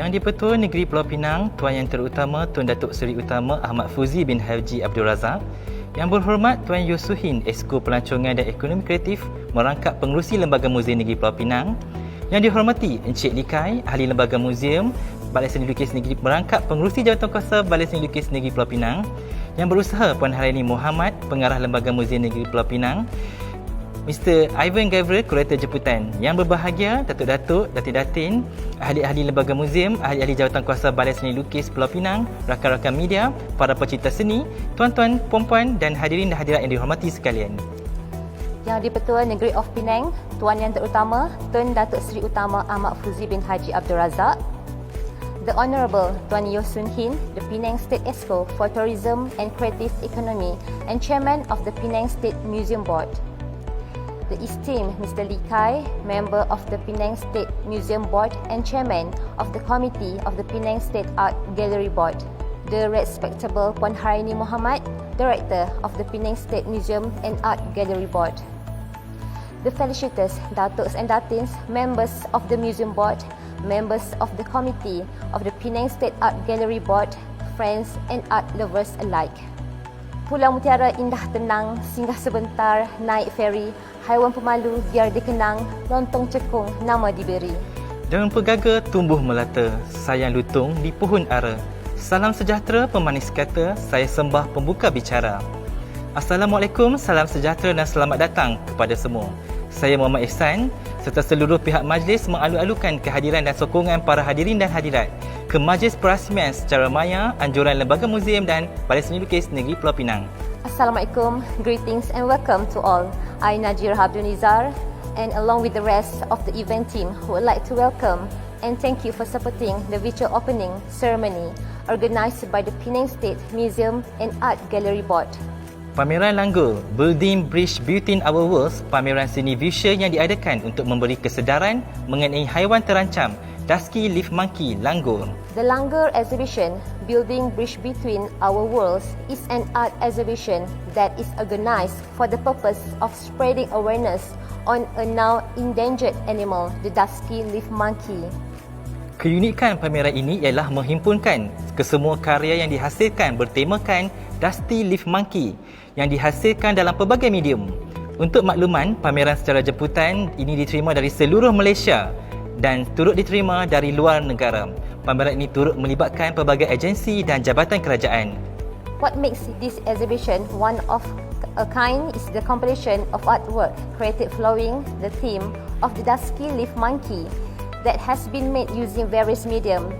Yang di-Pertua Negeri Pulau Pinang, Tuan Yang Terutama Tun Datuk Seri Utama Ahmad Fuzi bin Haji Abdul Razak, Yang Berhormat Tuan Yusuhin, Esko Pelancongan dan Ekonomi Kreatif Merangkap Pengerusi Lembaga Muzium Negeri Pulau Pinang, Yang dihormati Encik Likai, Ahli Lembaga Muzium Balai Seni Lukis Negeri Merangkap Pengerusi Jawatankuasa Balai Seni Lukis Negeri Pulau Pinang, Yang Berusaha Puan Haraini Muhammad, Pengarah Lembaga Muzium Negeri Pulau Pinang, Mr. Ivan Gabriel, Kurator Jemputan. Yang berbahagia Datuk-Datuk, Datin-Datin, ahli-ahli lembaga muzium, ahli-ahli jawatankuasa Balai Seni Lukis Pulau Pinang, rakan-rakan media, para pecinta seni, tuan-tuan, puan-puan dan hadirin dan hadirat yang dihormati sekalian. Yang di-Pertua Negeri of Penang, Tuan Yang Terutama Tun Datuk Seri Utama Ahmad Fuzi bin Haji Abdul Razak, The Honourable Tuan Yeo Soon Hin, the Penang State Exco for Tourism and Creative Economy and Chairman of the Penang State Museum Board, the esteemed Mr. Lee Kai, member of the Penang State Museum Board and Chairman of the Committee of the Penang State Art Gallery Board, the respectable Puan Haraini Muhammad, Director of the Penang State Museum and Art Gallery Board, the felicitous Datuks and Datins, members of the Museum Board, members of the Committee of the Penang State Art Gallery Board, friends and art lovers alike. Pulau Mutiara indah tenang, singgah sebentar, naik feri, haiwan pemalu biar dikenang, lontong cekung nama diberi. Daun pegaga tumbuh melata, sayang lutung di pohon ara. Salam sejahtera pemanis kata, saya sembah pembuka bicara. Assalamualaikum, salam sejahtera dan selamat datang kepada semua. Saya Muhammad Ihsan serta seluruh pihak majlis mengalu-alukan kehadiran dan sokongan para hadirin dan hadirat ke Majlis Perasmian secara maya Anjuran Lembaga Muzium dan Balai Seni Lukis Negeri Pulau Pinang. Assalamualaikum, greetings and welcome to all. I Najir Abdul Nizar and along with the rest of the event team would like to welcome and thank you for supporting the virtual opening ceremony organised by the Penang State Museum and Art Gallery Board. Pameran Langgur, Building Bridge Between Our Worlds, pameran seni visual yang diadakan untuk memberi kesedaran mengenai haiwan terancam, Dusky Leaf Monkey Langgur. The Langgur exhibition, Building Bridge Between Our Worlds, is an art exhibition that is organised for the purpose of spreading awareness on a now endangered animal, the Dusky Leaf Monkey. Keunikan pameran ini ialah menghimpunkan kesemua karya yang dihasilkan bertemakan Dusty Leaf Monkey yang dihasilkan dalam pelbagai medium. Untuk makluman, pameran secara jemputan ini diterima dari seluruh Malaysia dan turut diterima dari luar negara. Pameran ini turut melibatkan pelbagai agensi dan jabatan kerajaan. What makes this exhibition one of a kind is the compilation of artwork created following the theme of the Dusky Leaf Monkey that has been made using various medium.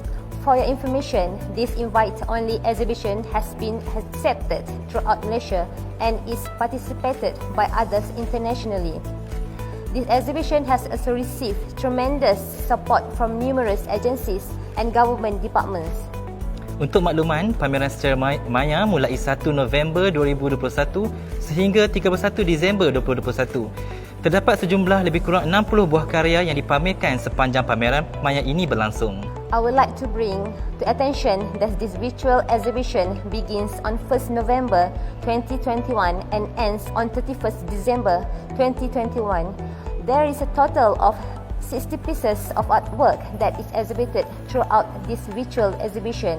For your information, this invite-only exhibition has been accepted throughout Malaysia and is participated by others internationally. This exhibition has also received tremendous support from numerous agencies and government departments. Untuk makluman, pameran secara maya mulai 1 November 2021 sehingga 31 Disember 2021. Terdapat sejumlah lebih kurang 60 buah karya yang dipamerkan sepanjang pameran maya ini berlangsung. I would like to bring to attention that this virtual exhibition begins on 1st November 2021 and ends on 31st December 2021. There is a total of 60 pieces of artwork that is exhibited throughout this virtual exhibition.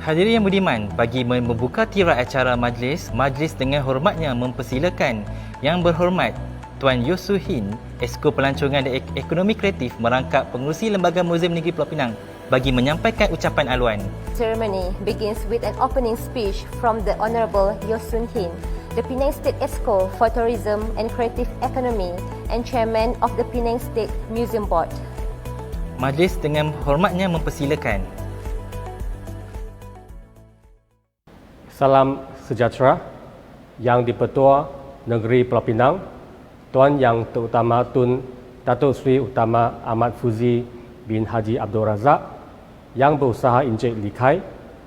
Hadirin yang budiman, bagi membuka tirai acara majlis dengan hormatnya mempersilakan Yang Berhormat Tuan Yusuhin, Esko Pelancongan dan Ekonomi Kreatif Merangkap Pengerusi Lembaga Muzium Negeri Pulau Pinang bagi menyampaikan ucapan aluan. Ceremony begins with an opening speech from the Honourable Yeo Soon Hin, the Penang State Exco for Tourism and Creative Economy and Chairman of the Penang State Museum Board. Majlis dengan hormatnya mempersilakan. Salam sejahtera yang di-Pertua Negeri Pulau Pinang, Tuan Yang Terutama Tun Datuk Seri Utama Ahmad Fuzi bin Haji Abdul Razak, Yang Berusaha Encik Lee Kai,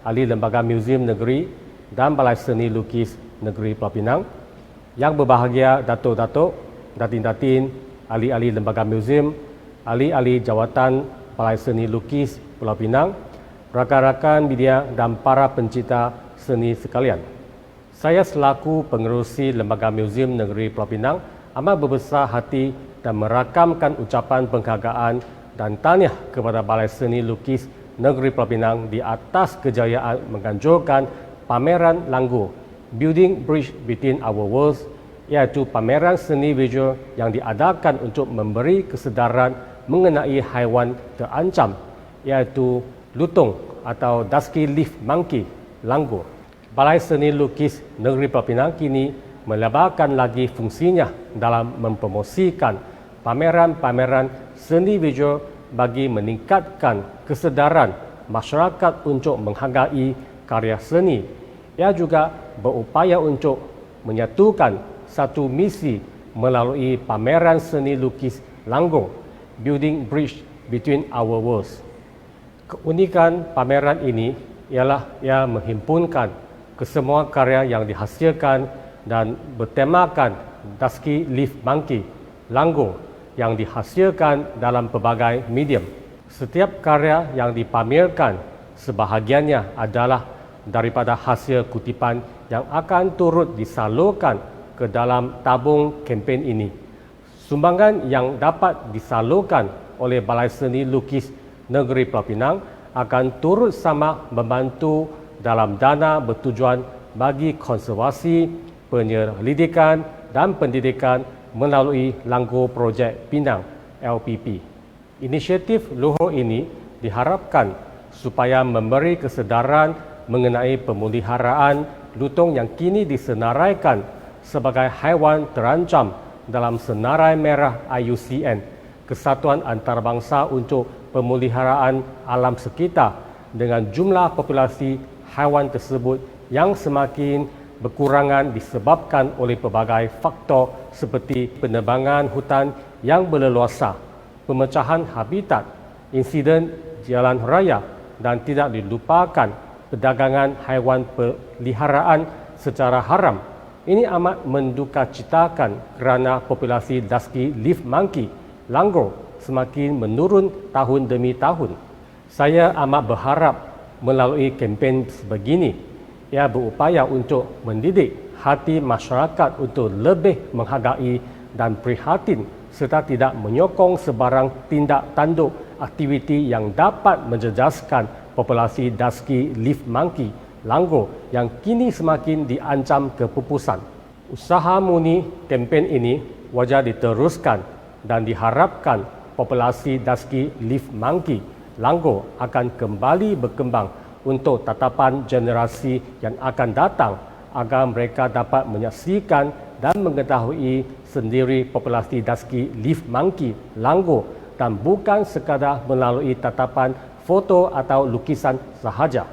Ahli Lembaga Muzium Negeri dan Balai Seni Lukis Negeri Pulau Pinang, Yang berbahagia Datuk-Datuk, Datin-Datin, Ahli-ahli Lembaga Muzium, Ahli-ahli Jawatan Balai Seni Lukis Pulau Pinang, rakan-rakan media dan para pencipta seni sekalian. Saya selaku pengerusi Lembaga Muzium Negeri Pulau Pinang amat berbesar hati dan merakamkan ucapan penghargaan dan tahniah kepada Balai Seni Lukis Negeri Pulau Pinang di atas kejayaan menganjurkan pameran Langgur Building Bridge Between Our Worlds, iaitu pameran seni visual yang diadakan untuk memberi kesedaran mengenai haiwan terancam, iaitu lutung atau dusky leaf monkey Langgur. Balai Seni Lukis Negeri Pulau Pinang kini melebarkan lagi fungsinya dalam mempromosikan pameran-pameran seni visual bagi meningkatkan kesedaran masyarakat untuk menghargai karya seni. Ia juga berupaya untuk menyatukan satu misi melalui pameran seni lukis Langgur Building Bridge Between Our Worlds. Keunikan pameran ini ialah ia menghimpunkan kesemua karya yang dihasilkan dan bertemakan dusky leaf monkey Langgur yang dihasilkan dalam pelbagai medium. Setiap karya yang dipamerkan sebahagiannya adalah daripada hasil kutipan yang akan turut disalurkan ke dalam tabung kempen ini. Sumbangan yang dapat disalurkan oleh Balai Seni Lukis Negeri Pulau Pinang akan turut sama membantu dalam dana bertujuan bagi konservasi, penyelidikan dan pendidikan melalui Langgur Projek Pinang LPP. Inisiatif luhur ini diharapkan supaya memberi kesedaran mengenai pemeliharaan lutung yang kini disenaraikan sebagai haiwan terancam dalam Senarai Merah IUCN, Kesatuan Antarabangsa untuk Pemeliharaan Alam Sekitar, dengan jumlah populasi haiwan tersebut yang semakin berkurangan disebabkan oleh pelbagai faktor seperti penebangan hutan yang berleluasa, pemecahan habitat, insiden jalan raya dan tidak dilupakan perdagangan haiwan peliharaan secara haram. Ini amat mendukacitakan kerana populasi dusky leaf monkey Langgur semakin menurun tahun demi tahun. Saya amat berharap melalui kempen sebegini, ia berupaya untuk mendidik hati masyarakat untuk lebih menghargai dan prihatin serta tidak menyokong sebarang tindak tanduk aktiviti yang dapat menjejaskan populasi dusky leaf monkey Langgur yang kini semakin diancam kepupusan. Usaha murni kempen ini wajar diteruskan dan diharapkan populasi dusky leaf monkey Langgur akan kembali berkembang untuk tatapan generasi yang akan datang agar mereka dapat menyaksikan dan mengetahui sendiri populasi dusky leaf monkey Langgur dan bukan sekadar melalui tatapan foto atau lukisan sahaja.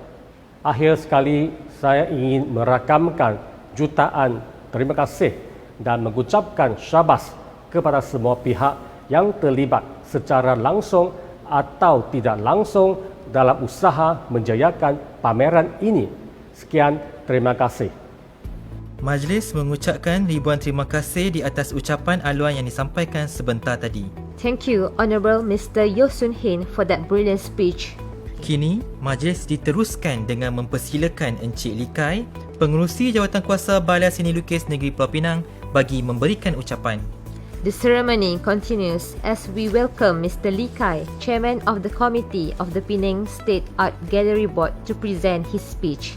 Akhir sekali, saya ingin merakamkan jutaan terima kasih dan mengucapkan syabas kepada semua pihak yang terlibat secara langsung atau tidak langsung dalam usaha menjayakan pameran ini. Sekian, terima kasih. Majlis mengucapkan ribuan terima kasih di atas ucapan aluan yang disampaikan sebentar tadi. Thank you, Honourable Mr. Yeo Soon Hin, for that brilliant speech. Kini, majlis diteruskan dengan mempersilakan Encik Likai, Pengerusi Jawatankuasa Balai Seni Lukis Negeri Pulau Pinang, bagi memberikan ucapan. The ceremony continues as we welcome Mr. Lee Kai, Chairman of the Committee of the Penang State Art Gallery Board, to present his speech.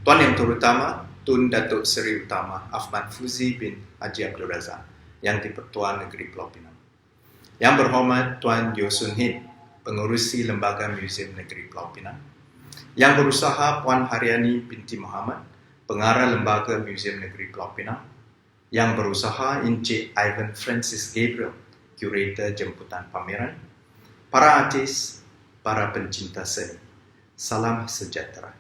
Tuan Yang Terutama, Tun Datuk Seri Utama Ahmad Fuzi bin Haji Abdul Razak, Yang di-Pertuan Negeri Pulau Pinang. Yang berhormat Tuan Yeo Soon Hin, Pengerusi Lembaga Museum Negeri Pulau Pinang. Yang berusaha Puan Haryani binti Muhammad, Pengarah Lembaga Museum Negeri Pulau Pinang. Yang berusaha Encik Ivan Francis Gabriel, Kurator Jemputan Pameran. Para artis, para pencinta seni, salam sejahtera.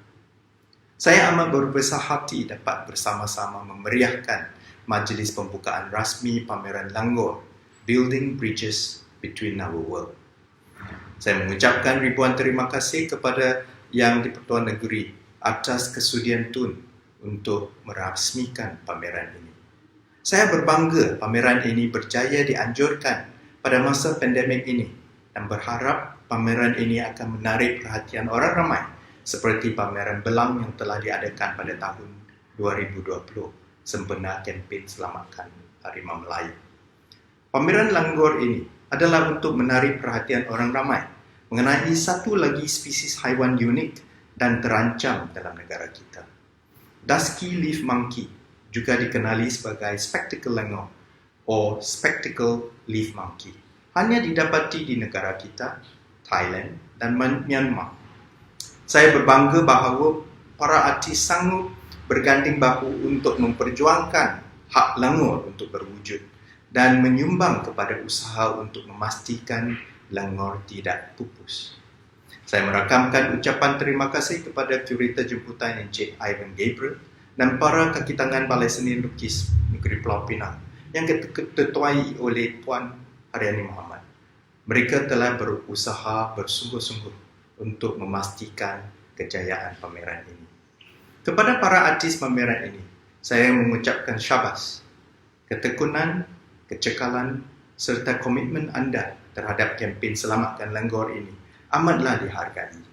Saya amat berbesar hati dapat bersama-sama memeriahkan majlis pembukaan rasmi pameran Langgur Building Bridges Between Our World. Saya mengucapkan ribuan terima kasih kepada Yang di-Pertuan Negeri atas kesudian Tun untuk merasmikan pameran ini. Saya berbangga pameran ini berjaya dianjurkan pada masa pandemik ini dan berharap pameran ini akan menarik perhatian orang ramai seperti pameran Belang yang telah diadakan pada tahun 2020 sempena kempen Selamatkan Harimau Melayu. Pameran Langur ini adalah untuk menarik perhatian orang ramai mengenai satu lagi spesies haiwan unik dan terancam dalam negara kita. Dusky leaf monkey juga dikenali sebagai spectacle langur atau spectacle leaf monkey. Hanya didapati di negara kita, Thailand dan Myanmar. Saya berbangga bahawa para artis sanggup berganding bahu untuk memperjuangkan hak langur untuk berwujud dan menyumbang kepada usaha untuk memastikan langur tidak pupus. Saya merakamkan ucapan terima kasih kepada Curator Jemputan Encik Ivan Gabriel dan para kaki tangan Balai Seni Lukis Negeri Pulau Pinang yang diketuai oleh Puan Haryani Mohamad. Mereka telah berusaha bersungguh-sungguh untuk memastikan kejayaan pameran ini. Kepada para artis pameran ini, saya mengucapkan syabas, ketekunan, kecekalan serta komitmen anda terhadap kempen Selamatkan Langur ini amatlah dihargai.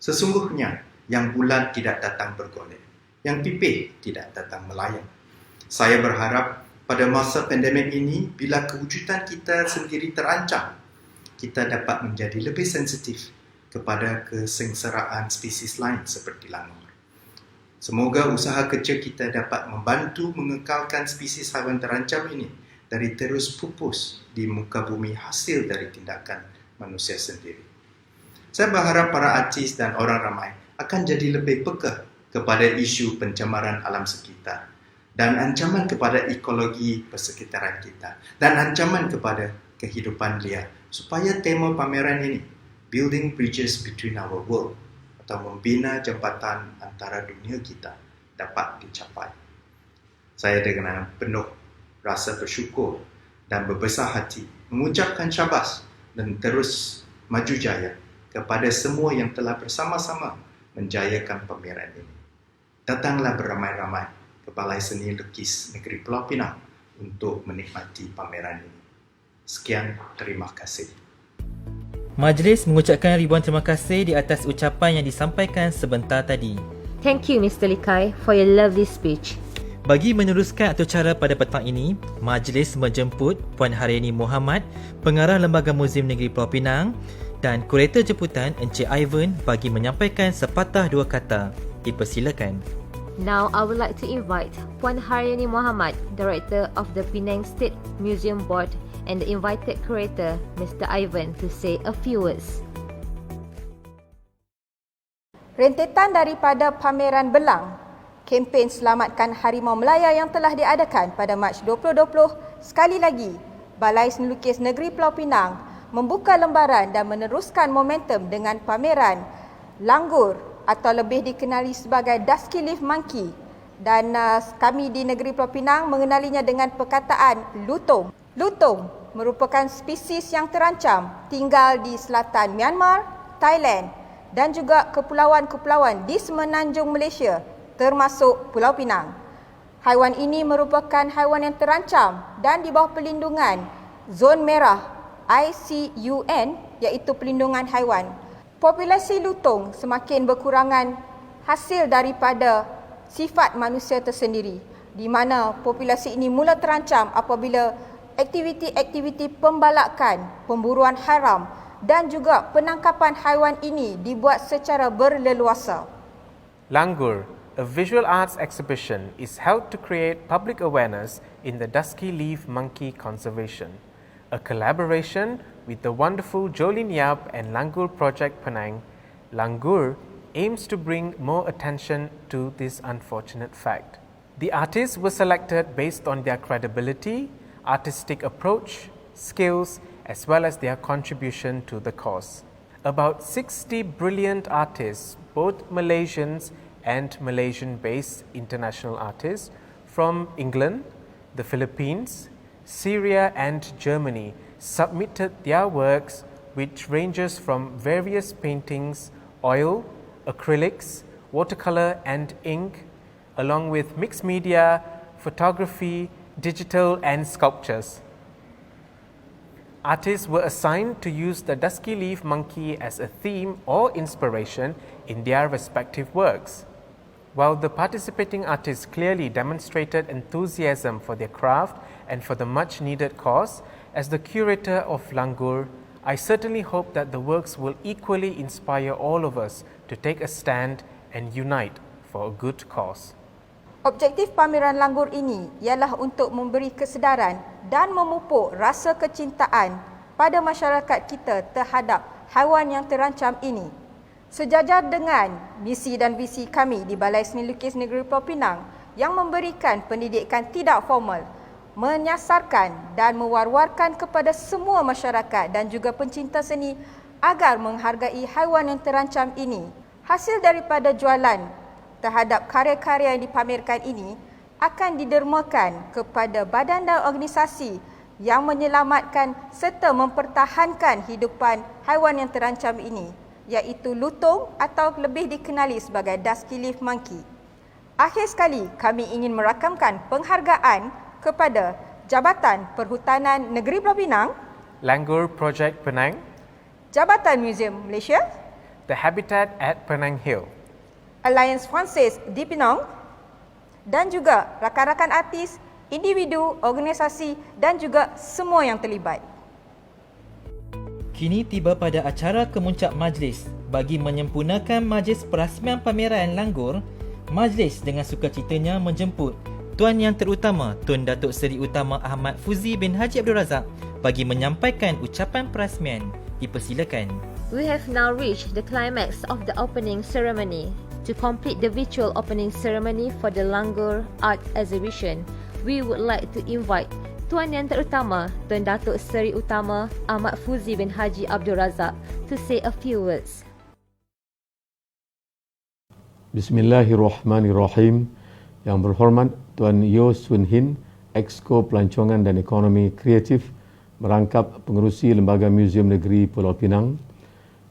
Sesungguhnya, yang bulat tidak datang bergolek, yang pipih tidak datang melayang. Saya berharap pada masa pandemik ini, bila kewujudan kita sendiri terancam, kita dapat menjadi lebih sensitif kepada kesengsaraan spesies lain seperti langur. Semoga usaha kecil kita dapat membantu mengekalkan spesies haiwan terancam ini dari terus pupus di muka bumi hasil dari tindakan manusia sendiri. Saya berharap para artis dan orang ramai akan jadi lebih peka kepada isu pencemaran alam sekitar dan ancaman kepada ekologi persekitaran kita dan ancaman kepada kehidupan liar supaya tema pameran ini, Building Bridges Between Our World atau membina jambatan antara dunia kita, dapat dicapai. Saya dengan penuh rasa bersyukur dan berbesar hati mengucapkan syabas dan terus maju jaya kepada semua yang telah bersama-sama menjayakan pameran ini. Datanglah beramai-ramai ke Balai Seni Lukis Negeri Pulau Pinang untuk menikmati pameran ini. Sekian, terima kasih. Majlis mengucapkan ribuan terima kasih di atas ucapan yang disampaikan sebentar tadi. Thank you Mr. Likai for your lovely speech. Bagi meneruskan acara pada petang ini, majlis menjemput Puan Haryani Mohamad, Pengarah Lembaga Muzium Negeri Pulau Pinang dan Kurator Jemputan Encik Ivan bagi menyampaikan sepatah dua kata. Dipersilakan. Now I would like to invite Puan Haryani Mohamad, Director of the Penang State Museum Board, and the invited curator, Mr. Ivan, to say a few words. Rentetan daripada pameran Belang, kempen Selamatkan Harimau Melaya yang telah diadakan pada Mac 2020, sekali lagi Balai Seni Lukis Negeri Pulau Pinang membuka lembaran dan meneruskan momentum dengan pameran Langur atau lebih dikenali sebagai Dusky Leaf Monkey, dan kami di Negeri Pulau Pinang mengenalinya dengan perkataan lutung. Lutung merupakan spesies yang terancam tinggal di selatan Myanmar, Thailand dan juga kepulauan-kepulauan di semenanjung Malaysia termasuk Pulau Pinang. Haiwan ini merupakan haiwan yang terancam dan di bawah perlindungan Zon Merah ICUN iaitu perlindungan haiwan. Populasi lutung semakin berkurangan hasil daripada sifat manusia tersendiri, di mana populasi ini mula terancam apabila aktiviti-aktiviti pembalakan, pemburuan haram dan juga penangkapan haiwan ini dibuat secara berleluasa. Langur, a visual arts exhibition, is held to create public awareness in the dusky leaf monkey conservation. A collaboration with the wonderful Jolene Yap and Langur Project Penang, Langur aims to bring more attention to this unfortunate fact. The artists were selected based on their credibility, artistic approach, skills, as well as their contribution to the cause. About 60 brilliant artists, both Malaysians and Malaysian-based international artists from England, the Philippines, Syria and Germany submitted their works, which ranges from various paintings, oil, acrylics, watercolor and ink, along with mixed media, photography, digital and sculptures. Artists were assigned to use the dusky leaf monkey as a theme or inspiration in their respective works. While the participating artists clearly demonstrated enthusiasm for their craft and for the much needed cause, As the curator of Langgur, I certainly hope that the works will equally inspire all of us to take a stand and unite for a good cause. Objektif pameran Langgur ini ialah untuk memberi kesedaran dan memupuk rasa kecintaan pada masyarakat kita terhadap haiwan yang terancam ini. Sejajar dengan misi dan visi kami di Balai Seni Lukis Negeri Pulau Pinang yang memberikan pendidikan tidak formal, menyasarkan dan mewar-warkan kepada semua masyarakat dan juga pencinta seni agar menghargai haiwan yang terancam ini. Hasil daripada jualan terhadap karya-karya yang dipamerkan ini akan didermakan kepada badan dan organisasi yang menyelamatkan serta mempertahankan hidupan haiwan yang terancam ini, iaitu lutung atau lebih dikenali sebagai dusky leaf monkey. Akhir sekali, kami ingin merakamkan penghargaan kepada Jabatan Perhutanan Negeri Pulau Pinang, Langgur Project Penang, Jabatan Museum Malaysia, the Habitat at Penang Hill, Alliance Francaise di Penang dan juga rakan-rakan artis, individu, organisasi dan juga semua yang terlibat. Kini tiba pada acara kemuncak majlis. Bagi menyempurnakan majlis perasmian pameran Langgur, majlis dengan sukacitanya menjemput Tuan Yang Terutama Tun Datuk Seri Utama Ahmad Fuzi bin Haji Abdul Razak bagi menyampaikan ucapan perasmian. Dipersilakan. We have now reached the climax of the opening ceremony. To complete the virtual opening ceremony for the Langgur Art Exhibition, we would like to invite Tuan Yang Terutama Tun Datuk Seri Utama Ahmad Fuzi bin Haji Abdul Razak to say a few words. Bismillahirrahmanirrahim. Yang berhormat Tuan Yeo Soon Hin, Exco Pelancongan dan Ekonomi Kreatif merangkap pengerusi Lembaga Museum Negeri Pulau Pinang.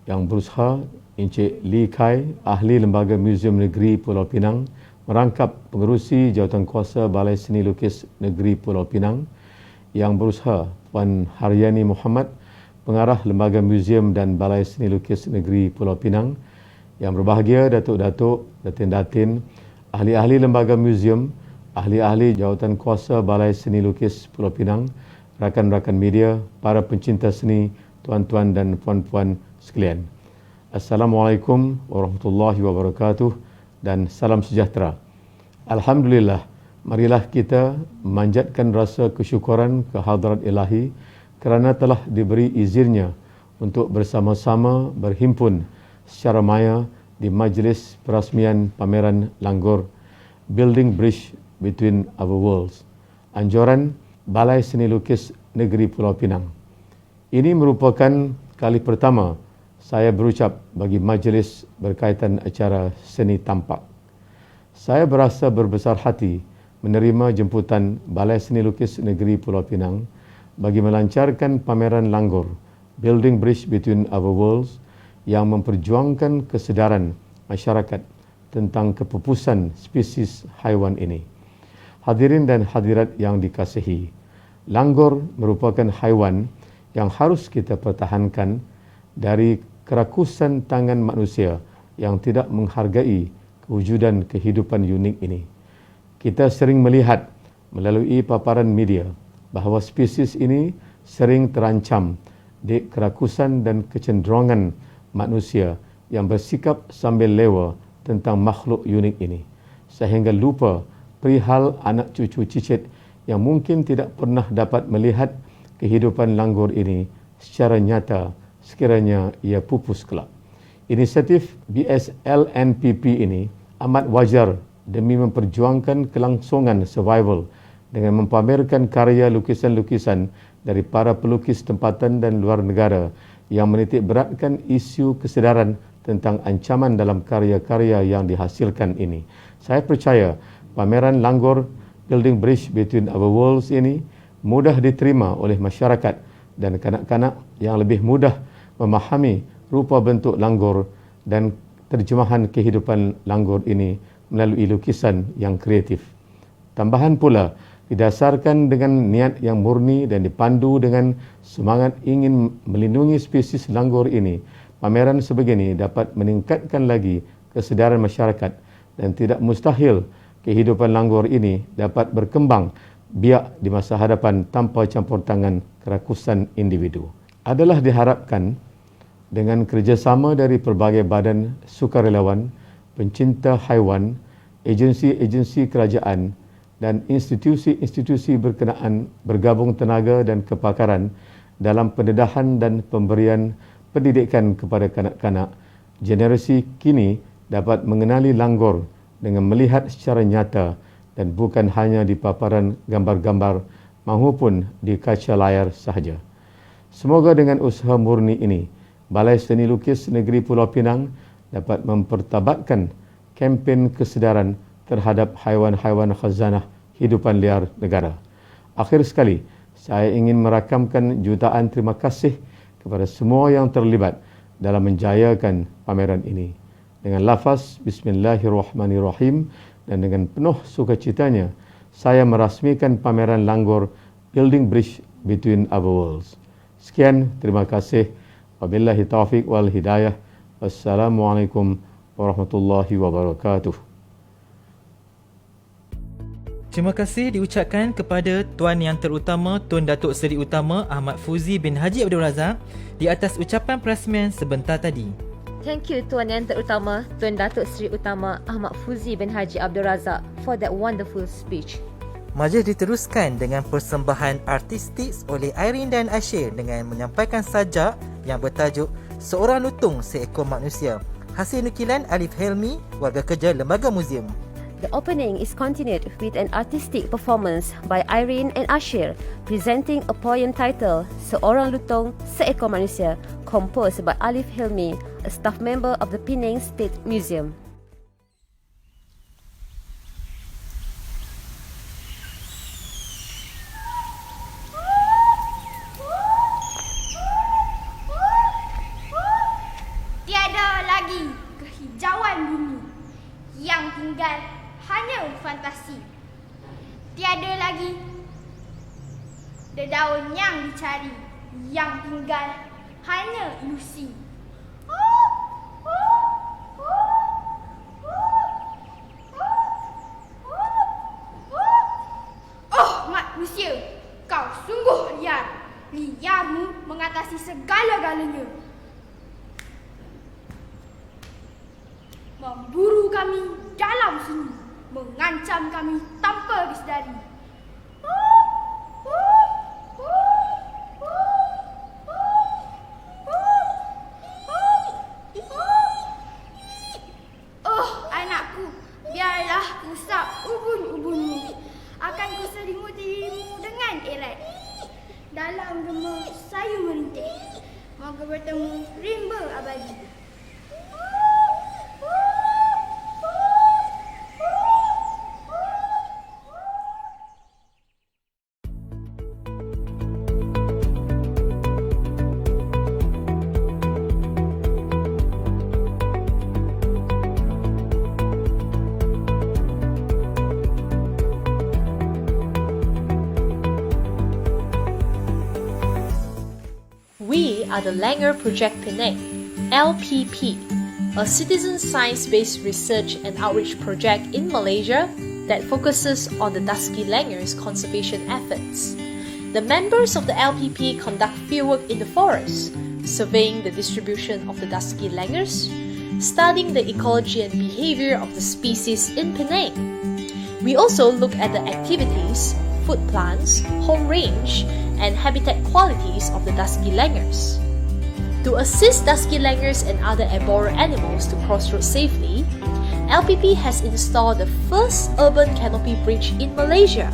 Yang berusaha Encik Lee Kai, Ahli Lembaga Museum Negeri Pulau Pinang, merangkap pengerusi Jawatankuasa Balai Seni Lukis Negeri Pulau Pinang. Yang berusaha Puan Haryani Muhammad, Pengarah Lembaga Museum dan Balai Seni Lukis Negeri Pulau Pinang. Yang berbahagia Datuk-Datuk, Datin-Datin, ahli-ahli lembaga museum, ahli-ahli Jawatankuasa Balai Seni Lukis Pulau Pinang, rakan-rakan media, para pencinta seni, tuan-tuan dan puan-puan sekalian. Assalamualaikum warahmatullahi wabarakatuh dan salam sejahtera. Alhamdulillah, marilah kita memanjatkan rasa kesyukuran ke hadrat ilahi kerana telah diberi izinnya untuk bersama-sama berhimpun secara maya di majlis perasmian pameran Langgur, Building Bridge Between Our Worlds, anjuran Balai Seni Lukis Negeri Pulau Pinang. Ini merupakan kali pertama saya berucap bagi majlis berkaitan acara seni tampak. Saya berasa berbesar hati menerima jemputan Balai Seni Lukis Negeri Pulau Pinang bagi melancarkan pameran Langgur, Building Bridge Between Our Worlds, yang memperjuangkan kesedaran masyarakat tentang kepupusan spesies haiwan ini. Hadirin dan hadirat yang dikasihi, Langgur merupakan haiwan yang harus kita pertahankan dari kerakusan tangan manusia yang tidak menghargai kewujudan kehidupan unik ini. Kita sering melihat melalui paparan media bahawa spesies ini sering terancam di kerakusan dan kecenderungan manusia yang bersikap sambil lewa tentang makhluk unik ini, sehingga lupa perihal anak cucu cicit yang mungkin tidak pernah dapat melihat kehidupan Langgur ini secara nyata sekiranya ia pupus kelak. Inisiatif BSLNPP ini amat wajar demi memperjuangkan kelangsungan survival dengan mempamerkan karya lukisan-lukisan dari para pelukis tempatan dan luar negara yang menitik beratkan isu kesedaran tentang ancaman dalam karya-karya yang dihasilkan ini. Saya percaya pameran Langgur Building Bridge Between Our Worlds ini mudah diterima oleh masyarakat dan kanak-kanak yang lebih mudah memahami rupa bentuk Langgur dan terjemahan kehidupan Langgur ini melalui lukisan yang kreatif. Tambahan pula, didasarkan dengan niat yang murni dan dipandu dengan semangat ingin melindungi spesies Langgur ini, pameran sebegini dapat meningkatkan lagi kesedaran masyarakat dan tidak mustahil kehidupan Langgur ini dapat berkembang biak di masa hadapan tanpa campur tangan kerakusan individu. Adalah diharapkan dengan kerjasama dari pelbagai badan sukarelawan, pencinta haiwan, agensi-agensi kerajaan dan institusi-institusi berkenaan bergabung tenaga dan kepakaran dalam pendedahan dan pemberian pendidikan kepada kanak-kanak, generasi kini dapat mengenali langgor dengan melihat secara nyata dan bukan hanya di paparan gambar-gambar maupun di kaca layar sahaja. Semoga dengan usaha murni ini, Balai Seni Lukis Negeri Pulau Pinang dapat mempertabatkan kempen kesedaran terhadap haiwan-haiwan khazanah hidupan liar negara. Akhir sekali, saya ingin merakamkan jutaan terima kasih kepada semua yang terlibat dalam menjayakan pameran ini. Dengan lafaz Bismillahirrahmanirrahim dan dengan penuh sukacitanya, saya merasmikan pameran Langgor Building Bridge Between Our Worlds. Sekian, terima kasih. Wabillahi taufiq wal hidayah. Wassalamualaikum warahmatullahi wabarakatuh. Terima kasih diucapkan kepada Tuan Yang Terutama Tun Datuk Seri Utama Ahmad Fuzi bin Haji Abdul Razak di atas ucapan perasmian sebentar tadi. Thank you Tuan Yang Terutama Tun Datuk Seri Utama Ahmad Fuzi bin Haji Abdul Razak for that wonderful speech. Majlis diteruskan dengan persembahan artistik oleh Irene dan Ashir dengan menyampaikan sajak yang bertajuk Seorang Lutung Seekor Manusia, hasil nukilan Alif Helmi, warga kerja Lembaga Museum. The opening is continued with an artistic performance by Irene and Ashir presenting a poem titled Seorang Lutung Seekor Manusia, composed by Alif Helmi, a staff member of the Penang State Museum. Tiada lagi kehijauan bumi, yang tinggal hanya fantasi. Tiada lagi dedaun yang dicari, yang tinggal hanya ilusi. Oh manusia, kau sungguh liar. Liarmu mengatasi segala-galanya. Memburu kami dalam sunyi, mengancam kami tanpa disedari. Oh anakku, biarlah kusap ubun-ubunmu. Akan kuselimuti dirimu dengan erat. Dalam gema sayu merintih, moga bertemu rimba abadi. We are the Langer Project Penang, LPP, a citizen science-based research and outreach project in Malaysia that focuses on the dusky langurs conservation efforts. The members of the LPP conduct fieldwork in the forest, surveying the distribution of the dusky langurs, studying the ecology and behavior of the species in Penang. We also look at the activities, food plants, home range, and habitat qualities of the dusky langurs. To assist dusky langurs and other arboreal animals to crossroad safely, LPP has installed the first urban canopy bridge in Malaysia.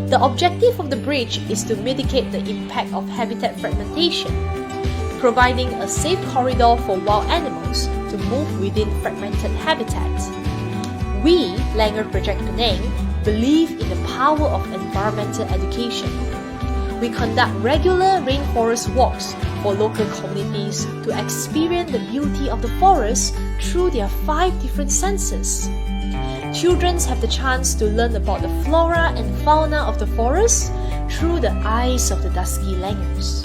The objective of the bridge is to mitigate the impact of habitat fragmentation, providing a safe corridor for wild animals to move within fragmented habitats. We, Langer Project Penang, believe in the power of environmental education. We conduct regular rainforest walks for local communities to experience the beauty of the forest through their 5 different senses. Children have the chance to learn about the flora and fauna of the forest through the eyes of the dusky langurs,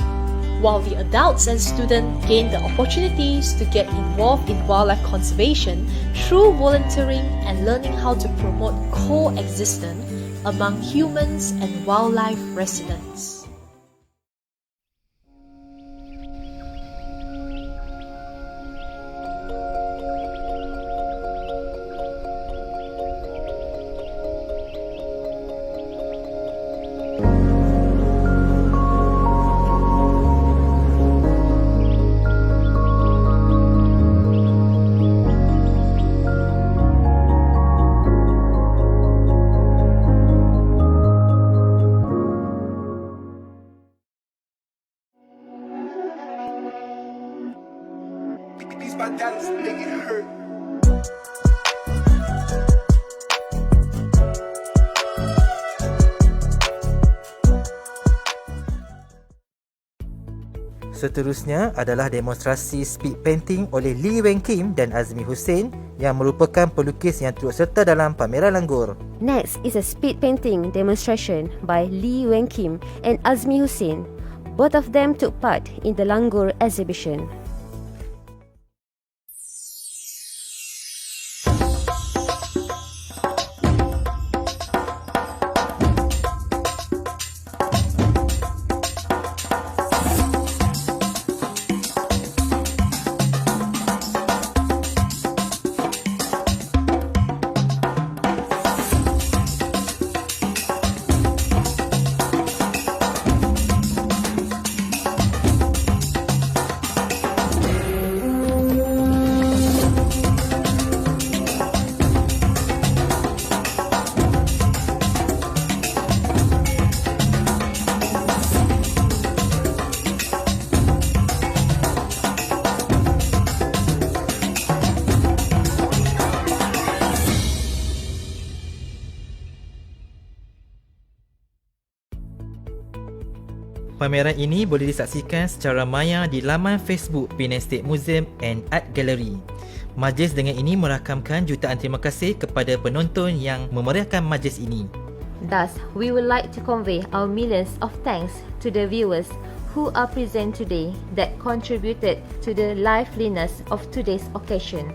while the adults and students gain the opportunities to get involved in wildlife conservation through volunteering and learning how to promote coexistence among humans and wildlife residents. Seterusnya adalah demonstrasi speed painting oleh Lee Weng Kim dan Azmi Hussein yang merupakan pelukis yang turut serta dalam pameran Langgur. Next is a speed painting demonstration by Lee Weng Kim and Azmi Hussein. Both of them took part in the Langgur exhibition. Pameran ini boleh disaksikan secara maya di laman Facebook Penang State Museum and Art Gallery. Majlis dengan ini merakamkan jutaan terima kasih kepada penonton yang memeriahkan majlis ini. Thus, we would like to convey our millions of thanks to the viewers who are present today that contributed to the liveliness of today's occasion.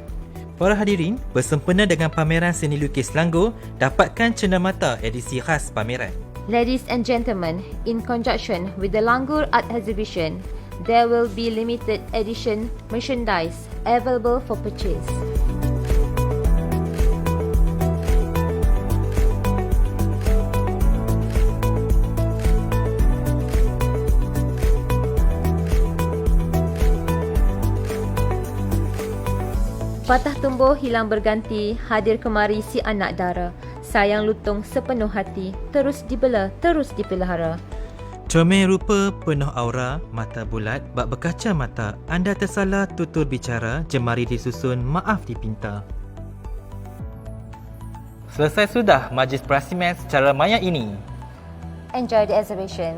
Para hadirin, bersempena dengan pameran seni lukis Langgur, dapatkan cenderamata edisi khas pameran. Ladies and gentlemen, in conjunction with the Langgur Art Exhibition, there will be limited edition merchandise available for purchase. Patah tumbuh hilang berganti, hadir kemari si anak dara. Sayang lutung sepenuh hati, terus dibela, terus dipelihara. Comel rupa penuh aura, mata bulat, bak berkaca mata. Anda tersalah tutur bicara, jemari disusun, maaf dipinta. Selesai sudah majlis perasiman secara maya ini. Enjoy the exhibition.